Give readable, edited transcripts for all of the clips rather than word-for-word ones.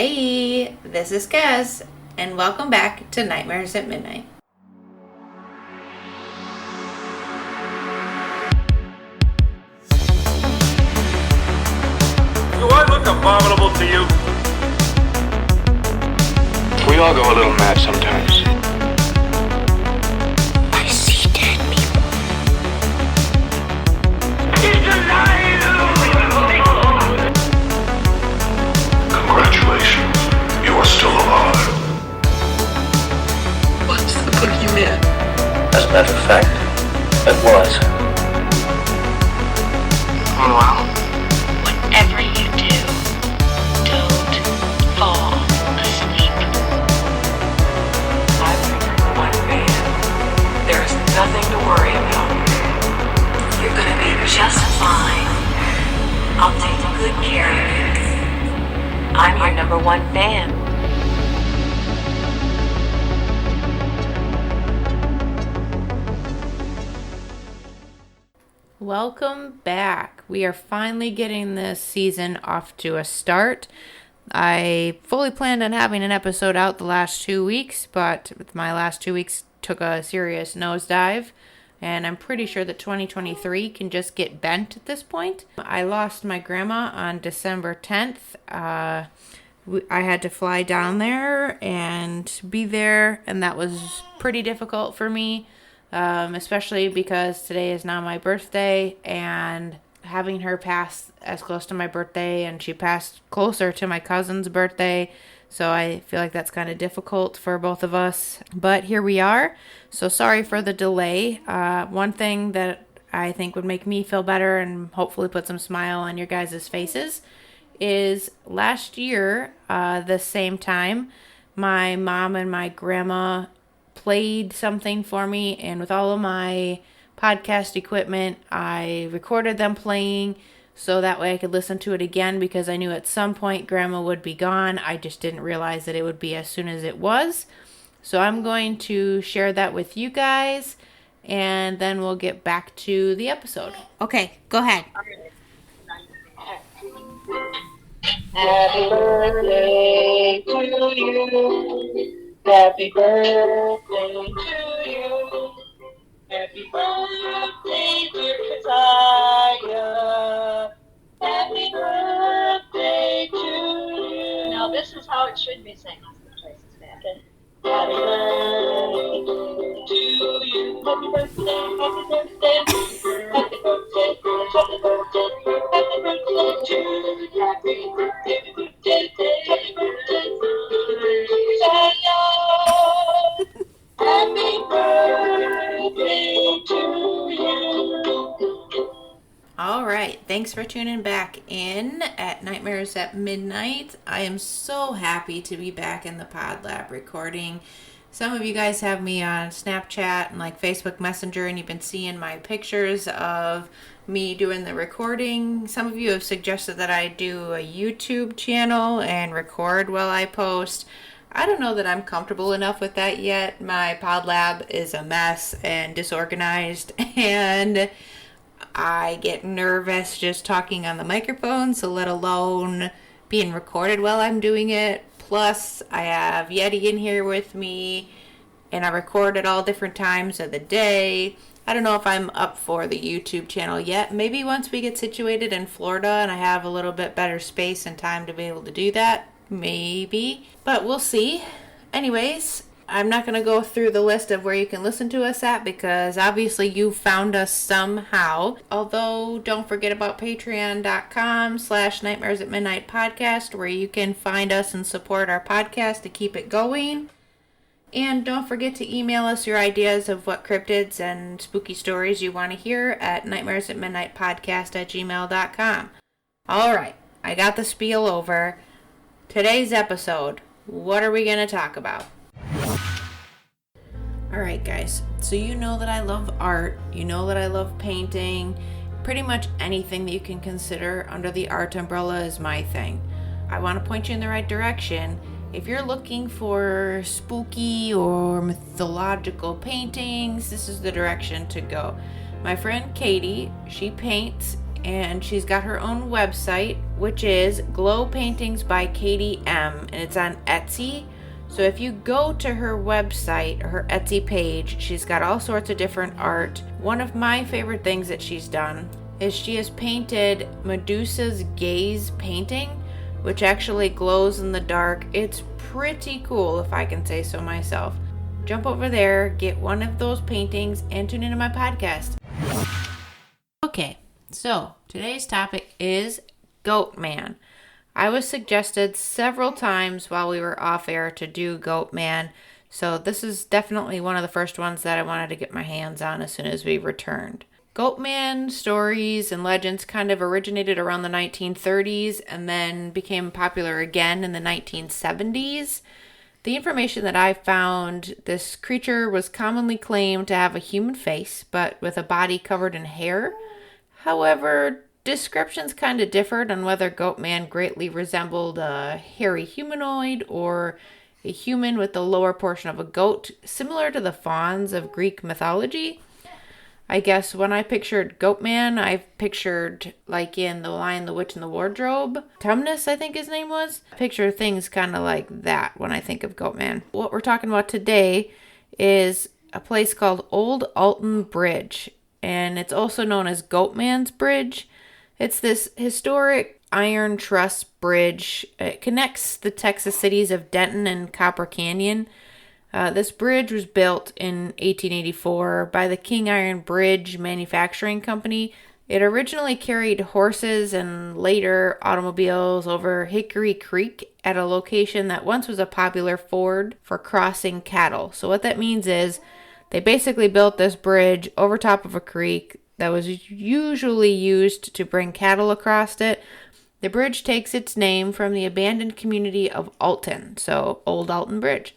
Hey, this is Kaz, and welcome back to Nightmares at Midnight. Do I look abominable to you? We all go a little mad sometimes. I see dead people. He's alive! Congratulations, you are still alive. What's the boogeyman? As a matter of fact, it was. Meanwhile, whatever you do, don't fall asleep. I'm your number one fan. There's nothing to worry about. You're gonna be just fine. I'll take good care of you. I'm your number one fan. Welcome back. We are finally getting this season off to a start. I fully planned on having an episode out the last 2 weeks, but my last 2 weeks took a serious nosedive, and I'm pretty sure that 2023 can just get bent at this point. I lost my grandma on December 10th. I had to fly down there and be there, and that was pretty difficult for me, especially because today is now my birthday, and having her pass as close to my birthday, and she passed closer to my cousin's birthday, so I feel like that's kind of difficult for both of us, but here we are. So sorry for the delay. One thing that I think would make me feel better and hopefully put some smile on your guys' faces is last year, the same time, my mom and my grandma played something for me, and with all of my podcast equipment, I recorded them playing so that way I could listen to it again, because I knew at some point grandma would be gone. I just didn't realize that it would be as soon as it was. So I'm going to share that with you guys, and then we'll get back to the episode. Okay, go ahead. Happy birthday to you. Happy birthday to you. Happy birthday, dear Keziah. Happy birthday to you. Now this is how it should be sang. Okay. Happy birthday to you. Happy birthday, happy birthday. Happy birthday, happy birthday. Happy birthday to you. Happy birthday, happy birthday, Keziah. Happy birthday to you. All right, thanks for tuning back in at Nightmares at Midnight. I am so happy to be back in the Pod Lab recording. Some of you guys have me on Snapchat and like Facebook Messenger, and you've been seeing my pictures of me doing the recording. Some of you have suggested that I do a YouTube channel and record while I post. I don't know that I'm comfortable enough with that yet. My Pod Lab is a mess and disorganized, and I get nervous just talking on the microphone, so let alone being recorded while I'm doing it. Plus, I have Yeti in here with me, and I record at all different times of the day. I don't know if I'm up for the YouTube channel yet. Maybe once we get situated in Florida and I have a little bit better space and time to be able to do that. Maybe. But we'll see. Anyways, I'm not going to go through the list of where you can listen to us at, because obviously you found us somehow. Although, don't forget about patreon.com/Nightmares at Midnight podcast, where you can find us and support our podcast to keep it going. And don't forget to email us your ideas of what cryptids and spooky stories you want to hear at nightmaresatmidnightpodcast@gmail.com. Alright, I got the spiel over. Today's episode, what are we going to talk about? Alright guys, so you know that I love art, you know that I love painting, pretty much anything that you can consider under the art umbrella is my thing. I want to point you in the right direction. If you're looking for spooky or mythological paintings, this is the direction to go. My friend Katie, she paints and she's got her own website, which is Glow Paintings by Katie M, and it's on Etsy. So if you go to her website, her Etsy page, she's got all sorts of different art. One of my favorite things that she's done is she has painted Medusa's gaze painting, which actually glows in the dark. It's pretty cool, if I can say so myself. Jump over there, get one of those paintings, and tune into my podcast. Okay, so today's topic is Goatman. I was suggested several times while we were off air to do Goatman, so this is definitely one of the first ones that I wanted to get my hands on as soon as we returned. Goatman stories and legends kind of originated around the 1930s and then became popular again in the 1970s. The information that I found, this creature was commonly claimed to have a human face, but with a body covered in hair. However, descriptions kind of differed on whether Goatman greatly resembled a hairy humanoid or a human with the lower portion of a goat, similar to the fauns of Greek mythology. I guess when I pictured Goatman, I pictured, like in The Lion, the Witch, and the Wardrobe, Tumnus, I think his name was. I picture things kind of like that when I think of Goatman. What we're talking about today is a place called Old Alton Bridge, and it's also known as Goatman's Bridge. It's this historic iron truss bridge. It connects the Texas cities of Denton and Copper Canyon. This bridge was built in 1884 by the King Iron Bridge Manufacturing Company. It originally carried horses and later automobiles over Hickory Creek at a location that once was a popular ford for crossing cattle. So what that means is they basically built this bridge over top of a creek that was usually used to bring cattle across it. The bridge takes its name from the abandoned community of Alton, so Old Alton Bridge,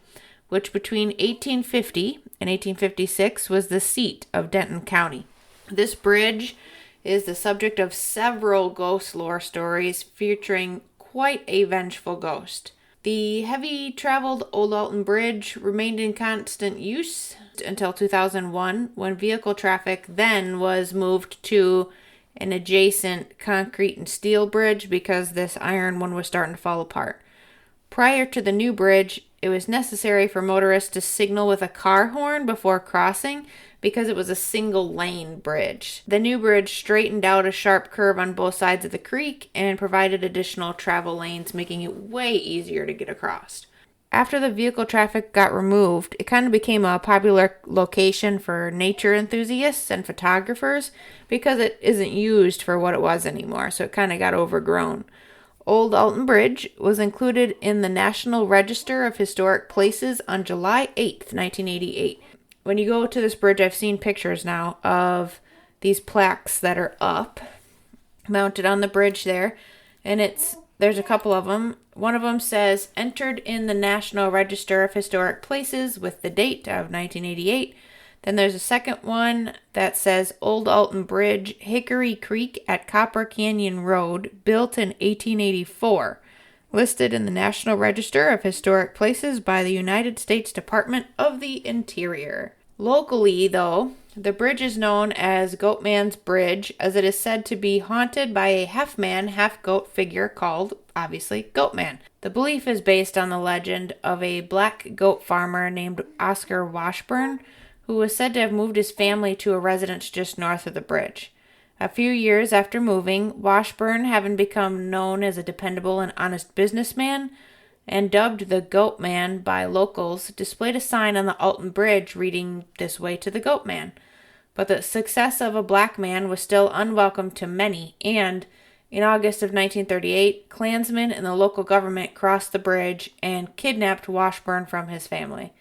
which between 1850 and 1856 was the seat of Denton County. This bridge is the subject of several ghost lore stories featuring quite a vengeful ghost. The heavy traveled Old Alton Bridge remained in constant use until 2001, when vehicle traffic then was moved to an adjacent concrete and steel bridge because this iron one was starting to fall apart. Prior to the new bridge, it was necessary for motorists to signal with a car horn before crossing because it was a single lane bridge. The new bridge straightened out a sharp curve on both sides of the creek and provided additional travel lanes, making it way easier to get across. After the vehicle traffic got removed, it kind of became a popular location for nature enthusiasts and photographers because it isn't used for what it was anymore, so it kind of got overgrown. Old Alton Bridge was included in the National Register of Historic Places on July 8th, 1988. When you go to this bridge, I've seen pictures now of these plaques that are up, mounted on the bridge there, and there's a couple of them. One of them says, entered in the National Register of Historic Places with the date of 1988. Then there's a second one that says Old Alton Bridge, Hickory Creek at Copper Canyon Road, built in 1884, listed in the National Register of Historic Places by the United States Department of the Interior. Locally, though, the bridge is known as Goatman's Bridge, as it is said to be haunted by a half-man, half-goat figure called, obviously, Goatman. The belief is based on the legend of a black goat farmer named Oscar Washburn, who was said to have moved his family to a residence just north of the bridge. A few years after moving, Washburn, having become known as a dependable and honest businessman, and dubbed the Goatman by locals, displayed a sign on the Alton Bridge reading, "This way to the Goatman." But the success of a black man was still unwelcome to many, and in August of 1938, Klansmen and the local government crossed the bridge and kidnapped Washburn from his family.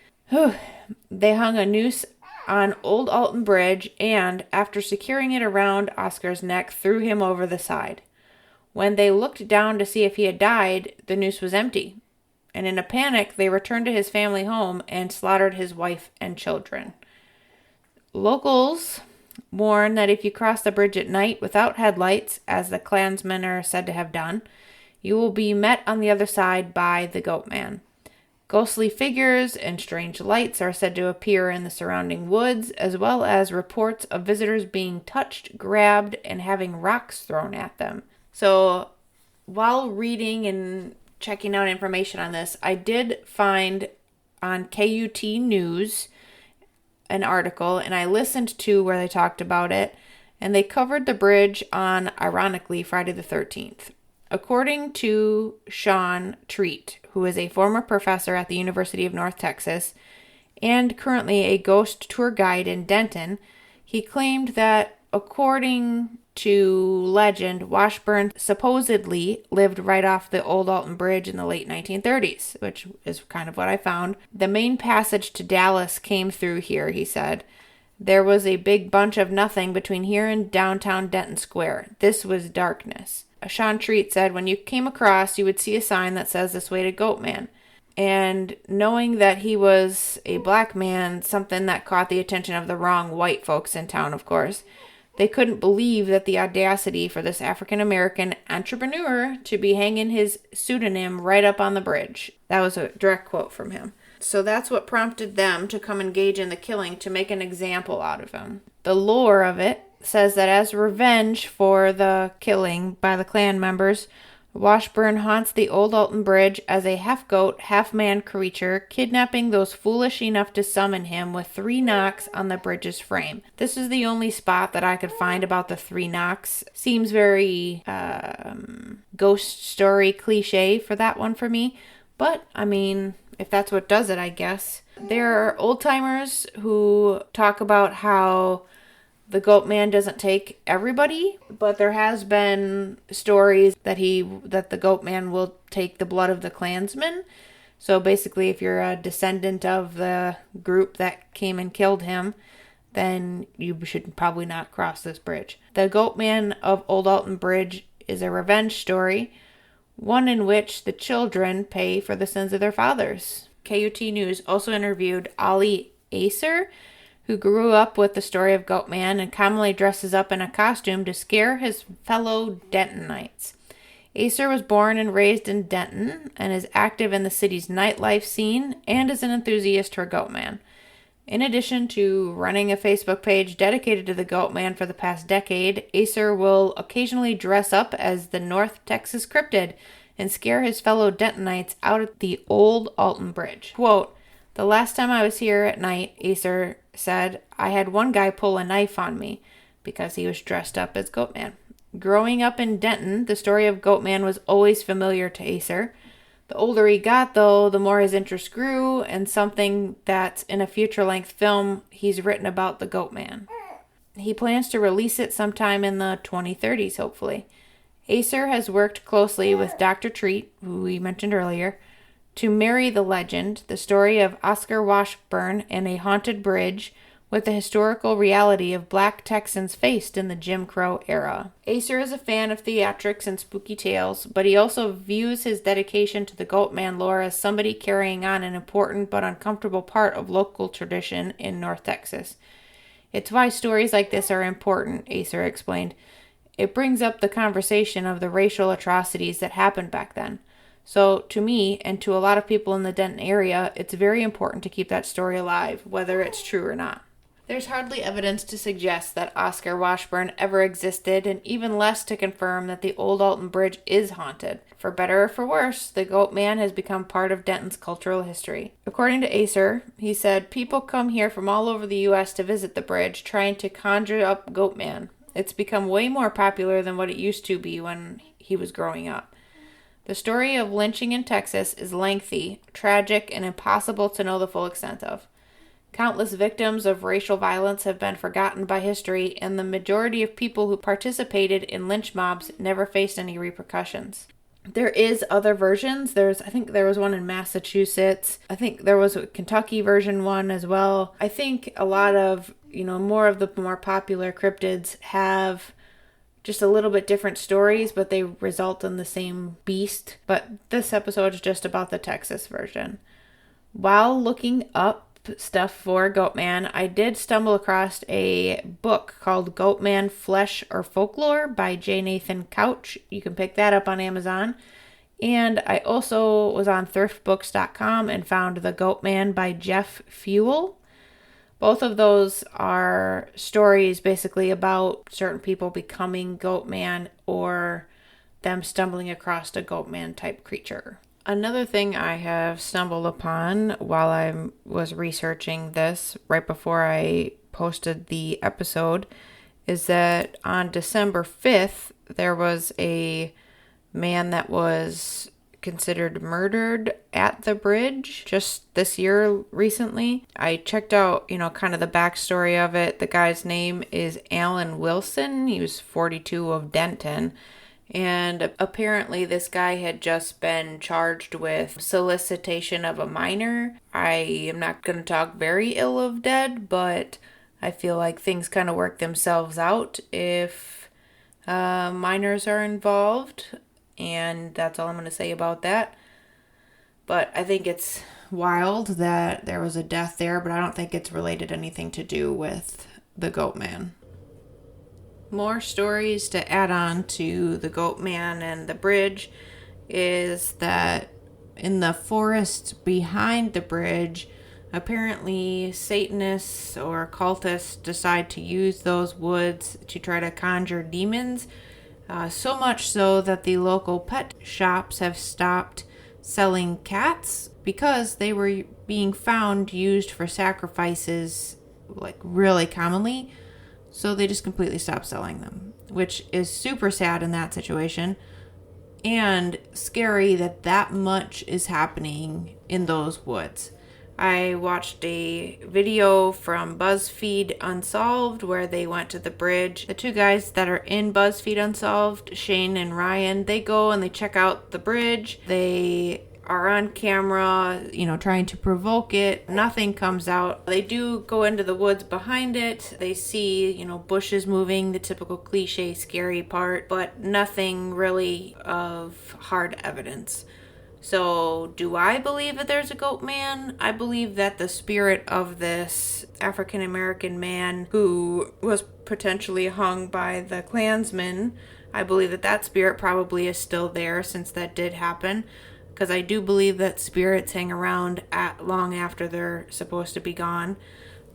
They hung a noose on Old Alton Bridge and, after securing it around Oscar's neck, threw him over the side. When they looked down to see if he had died, the noose was empty, and in a panic, they returned to his family home and slaughtered his wife and children. Locals warn that if you cross the bridge at night without headlights, as the Klansmen are said to have done, you will be met on the other side by the Goatman. Ghostly figures and strange lights are said to appear in the surrounding woods, as well as reports of visitors being touched, grabbed, and having rocks thrown at them. So, while reading and checking out information on this, I did find on KUT News an article, and I listened to where they talked about it, and they covered the bridge on, ironically, Friday the 13th. According to Sean Treat, who is a former professor at the University of North Texas and currently a ghost tour guide in Denton, he claimed that, according to legend, Washburn supposedly lived right off the old Alton Bridge in the late 1930s, which is kind of what I found. The main passage to Dallas came through here, he said. There was a big bunch of nothing between here and downtown Denton Square. This was darkness. Sean Treat said when you came across, you would see a sign that says this way to Goatman. And knowing that he was a black man, something that caught the attention of the wrong white folks in town, of course, they couldn't believe that the audacity for this African-American entrepreneur to be hanging his pseudonym right up on the bridge. That was a direct quote from him. So that's what prompted them to come engage in the killing to make an example out of him. The lore of it says that as revenge for the killing by the Klan members, Washburn haunts the old Alton Bridge as a half-goat, half-man creature, kidnapping those foolish enough to summon him with 3 knocks on the bridge's frame. This is the only spot that I could find about the 3 knocks. Seems very ghost story cliche for that one for me. But, I mean, if that's what does it, I guess. There are old-timers who talk about how the Goatman doesn't take everybody, but there has been stories that the Goatman will take the blood of the Klansmen. So basically, if you're a descendant of the group that came and killed him, then you should probably not cross this bridge. The Goatman of Old Alton Bridge is a revenge story, one in which the children pay for the sins of their fathers. KUT News also interviewed Ollie Acer, who grew up with the story of Goatman and commonly dresses up in a costume to scare his fellow Dentonites. Acer was born and raised in Denton and is active in the city's nightlife scene and is an enthusiast for Goatman. In addition to running a Facebook page dedicated to the Goatman for the past decade, Acer will occasionally dress up as the North Texas Cryptid and scare his fellow Dentonites out at the old Alton Bridge. Quote, "The last time I was here at night," Acer said, "I had one guy pull a knife on me because he was dressed up as Goatman." Growing up in Denton, the story of Goatman was always familiar to Acer. The older he got, though, the more his interest grew, and something that's in a future-length film he's written about the Goatman. He plans to release it sometime in the 2030s, hopefully. Acer has worked closely with Dr. Treat, who we mentioned earlier, to marry the legend, the story of Oscar Washburn and a haunted bridge, with the historical reality of black Texans faced in the Jim Crow era. Acer is a fan of theatrics and spooky tales, but he also views his dedication to the Goatman lore as somebody carrying on an important but uncomfortable part of local tradition in North Texas. It's why stories like this are important, Acer explained. It brings up the conversation of the racial atrocities that happened back then. So, to me, and to a lot of people in the Denton area, it's very important to keep that story alive, whether it's true or not. There's hardly evidence to suggest that Oscar Washburn ever existed, and even less to confirm that the old Alton Bridge is haunted. For better or for worse, the Goatman has become part of Denton's cultural history. According to Acer, he said, "People come here from all over the U.S. to visit the bridge, trying to conjure up Goatman. It's become way more popular than what it used to be when he was growing up. The story of lynching in Texas is lengthy, tragic, and impossible to know the full extent of. Countless victims of racial violence have been forgotten by history, and the majority of people who participated in lynch mobs never faced any repercussions." There is other versions. I think there was one in Massachusetts. I think there was a Kentucky version one as well. I think a lot of, more of the more popular cryptids have just a little bit different stories, but they result in the same beast. But this episode is just about the Texas version. While looking up stuff for Goatman, I did stumble across a book called Goatman Flesh or Folklore by J. Nathan Couch. You can pick that up on Amazon. And I also was on thriftbooks.com and found The Goatman by Jeff Fuel. Both of those are stories basically about certain people becoming Goatman or them stumbling across a Goatman type creature. Another thing I have stumbled upon while I was researching this right before I posted the episode is that on December 5th, there was a man that was considered murdered at the bridge just this year recently. I checked out, kind of the backstory of it. The guy's name is Alan Wilson. He was 42 of Denton. And apparently this guy had just been charged with solicitation of a minor. I am not going to talk very ill of dead, but I feel like things kind of work themselves out if minors are involved. And that's all I'm going to say about that. But I think it's wild that there was a death there, but I don't think it's related anything to do with the Goatman. More stories to add on to the Goatman and the bridge is that in the forest behind the bridge, apparently Satanists or cultists decide to use those woods to try to conjure demons. So much so that the local pet shops have stopped selling cats because they were being found used for sacrifices like really commonly. So they just completely stopped selling them, which is super sad in that situation and scary that much is happening in those woods. I watched a video from BuzzFeed Unsolved where they went to the bridge. The two guys that are in BuzzFeed Unsolved, Shane and Ryan, they go and they check out the bridge. They are on camera, trying to provoke it. Nothing comes out. They do go into the woods behind it. They see, bushes moving, the typical cliche scary part, but nothing really of hard evidence. So, do I believe that there's a Goatman? I believe that the spirit of this African American man who was potentially hung by the Klansmen, I believe that spirit probably is still there since that did happen. Because I do believe that spirits hang around long after they're supposed to be gone.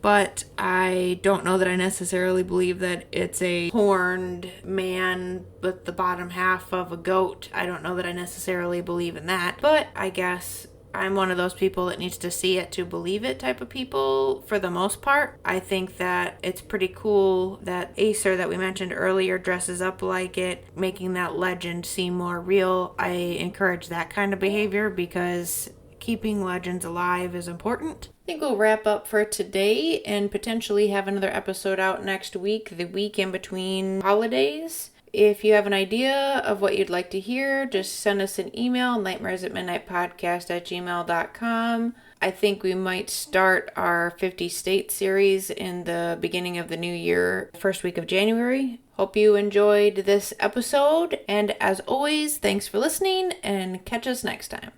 But I don't know that I necessarily believe that it's a horned man with the bottom half of a goat. I don't know that I necessarily believe in that. But I guess I'm one of those people that needs to see it to believe it type of people for the most part. I think that it's pretty cool that Acer that we mentioned earlier dresses up like it, making that legend seem more real. I encourage that kind of behavior because keeping legends alive is important. I think we'll wrap up for today and potentially have another episode out next week, the week in between holidays. If you have an idea of what you'd like to hear, just send us an email, nightmaresatmidnightpodcast@gmail.com. I think we might start our 50 State series in the beginning of the new year, first week of January. Hope you enjoyed this episode, and as always, thanks for listening, and catch us next time.